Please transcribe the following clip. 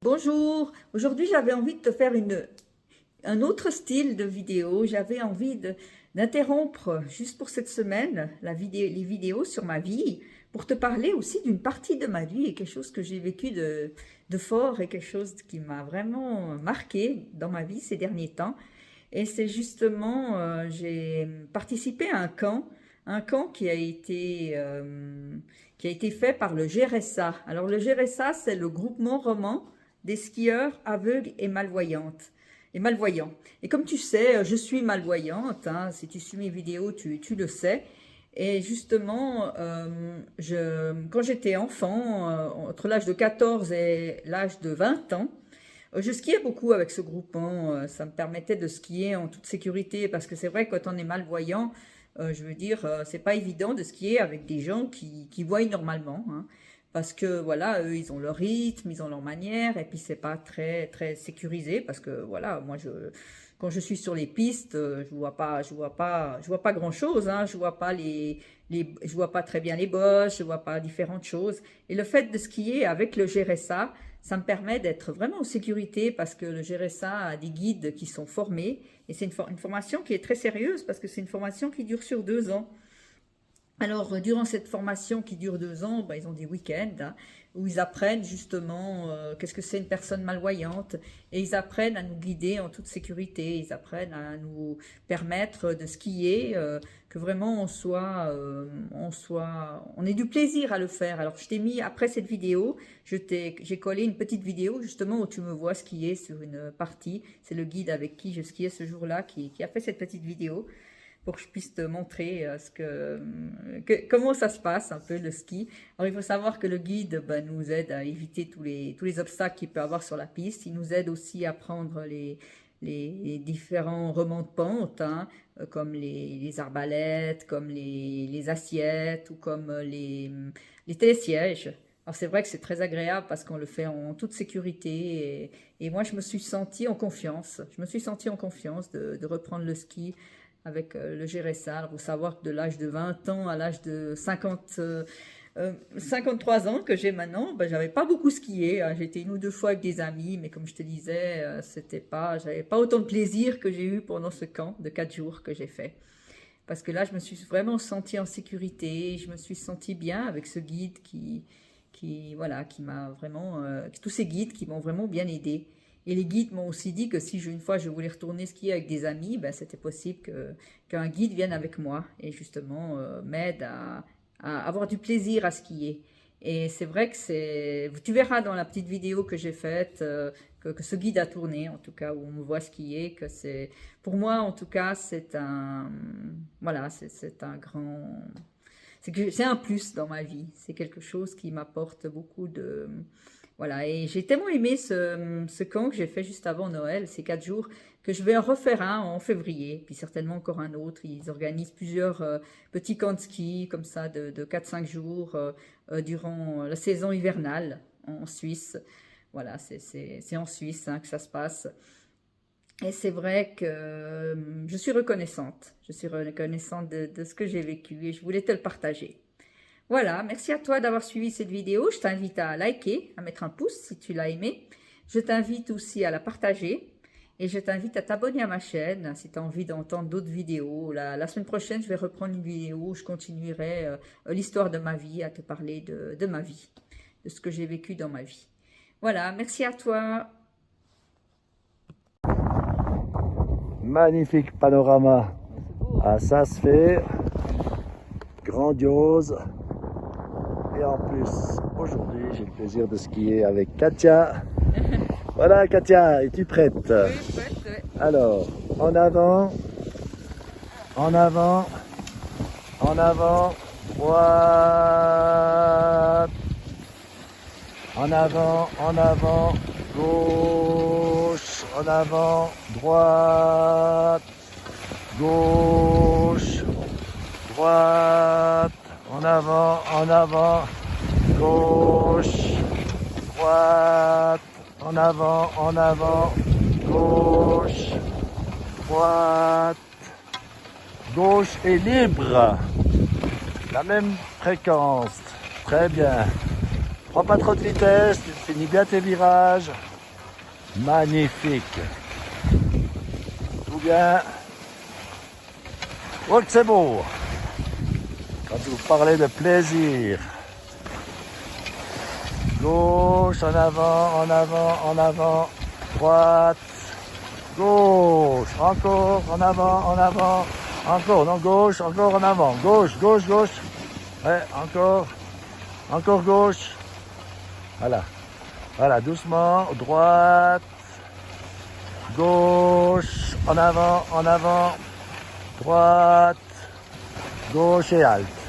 Bonjour, aujourd'hui j'avais envie de te faire un autre style de vidéo. J'avais envie d'interrompre juste pour cette semaine les vidéos sur ma vie pour te parler aussi d'une partie de ma vie et quelque chose que j'ai vécu de fort et quelque chose qui m'a vraiment marqué dans ma vie ces derniers temps. Et c'est justement, j'ai participé à un camp qui a été fait par le GRSA. Alors le GRSA, c'est le groupement roman des skieurs aveugles et malvoyants. Et comme tu sais, je suis malvoyante, hein, si tu suis mes vidéos, tu le sais. Et justement, quand j'étais enfant, entre l'âge de 14 et l'âge de 20 ans, je skiais beaucoup avec ce groupement. Ça me permettait de skier en toute sécurité parce que c'est vrai que quand on est malvoyant, je veux dire, c'est pas évident de skier avec des gens qui voient normalement, hein. Parce que voilà, eux, ils ont leur rythme, ils ont leur manière, et puis c'est pas très sécurisé, parce que voilà, quand je suis sur les pistes, je vois pas grand-chose, hein, je vois pas je vois pas très bien les bosses, je vois pas différentes choses. Et le fait de skier avec le GRSA, ça me permet d'être vraiment en sécurité, parce que le GRSA a des guides qui sont formés, et c'est une formation qui est très sérieuse, parce que c'est une formation qui dure sur 2 ans. Alors, durant cette formation qui dure 2 ans, ils ont des week-ends, hein, où ils apprennent justement qu'est-ce que c'est une personne malvoyante, et ils apprennent à nous guider en toute sécurité, ils apprennent à nous permettre de skier, que vraiment on ait du plaisir à le faire. Alors, je t'ai mis, après cette vidéo, j'ai collé une petite vidéo justement où tu me vois skier sur une partie. C'est le guide avec qui je skiais ce jour-là qui a fait cette petite vidéo, pour que je puisse te montrer comment ça se passe un peu le ski. Alors il faut savoir que le guide nous aide à éviter tous les obstacles qu'il peut avoir sur la piste. Il nous aide aussi à prendre les différents remans de pente, hein, comme les arbalètes, comme les assiettes ou comme les télésièges. Alors c'est vrai que c'est très agréable parce qu'on le fait en toute sécurité, et moi je me suis sentie en confiance. Je me suis sentie en confiance de reprendre le ski avec le GRSA. Il faut savoir que de l'âge de 20 ans à l'âge de 53 ans que j'ai maintenant, j'avais pas beaucoup skié, hein. J'ai été 1 ou 2 fois avec des amis, mais comme je te disais, j'avais pas autant de plaisir que j'ai eu pendant ce camp de 4 jours que j'ai fait. Parce que là, je me suis vraiment sentie en sécurité, je me suis sentie bien avec ce guide voilà, qui m'a vraiment, tous ces guides qui m'ont vraiment bien aidé. Et les guides m'ont aussi dit que si une fois je voulais retourner skier avec des amis, c'était possible qu'un guide vienne avec moi et justement m'aide à avoir du plaisir à skier. Et c'est vrai que tu verras dans la petite vidéo que j'ai faite, que ce guide a tourné, en tout cas, où on me voit skier, pour moi, en tout cas, voilà, c'est un grand, c'est un plus dans ma vie. C'est quelque chose qui m'apporte beaucoup de... Voilà, et j'ai tellement aimé ce camp que j'ai fait juste avant Noël, ces 4 jours, que je vais en refaire un en février, puis certainement encore un autre. Ils organisent plusieurs petits camps de ski, comme ça, de 4-5 jours durant la saison hivernale en Suisse. Voilà, c'est en Suisse, hein, que ça se passe. Et c'est vrai que je suis reconnaissante. Je suis reconnaissante de ce que j'ai vécu et je voulais te le partager. Voilà, merci à toi d'avoir suivi cette vidéo. Je t'invite à liker, à mettre un pouce si tu l'as aimé. Je t'invite aussi à la partager. Et je t'invite à t'abonner à ma chaîne si tu as envie d'entendre d'autres vidéos. La semaine prochaine, je vais reprendre une vidéo où je continuerai l'histoire de ma vie, à te parler de ma vie, de ce que j'ai vécu dans ma vie. Voilà, merci à toi. Magnifique panorama. Ah, ça se fait. Grandiose. Et en plus, aujourd'hui, j'ai le plaisir de skier avec Katia. Voilà, Katia, es-tu prête? Oui, prête, ouais. Alors, en avant, en avant, en avant, droite, en avant, gauche, en avant, droite, gauche, droite, en avant, gauche, droite, en avant, gauche, droite, gauche et libre. La même fréquence, très bien. Prends pas trop de vitesse, tu finis bien tes virages. Magnifique. Tout bien. Oh que c'est beau. Quand vous parlez de plaisir. Gauche, en avant, en avant, en avant. Droite. Gauche. Encore, en avant. Encore, non, gauche, encore en avant. Gauche, gauche, gauche. Ouais, encore. Encore gauche. Voilà. Voilà, doucement. Droite. Gauche. En avant. Droite. Gauche et halte.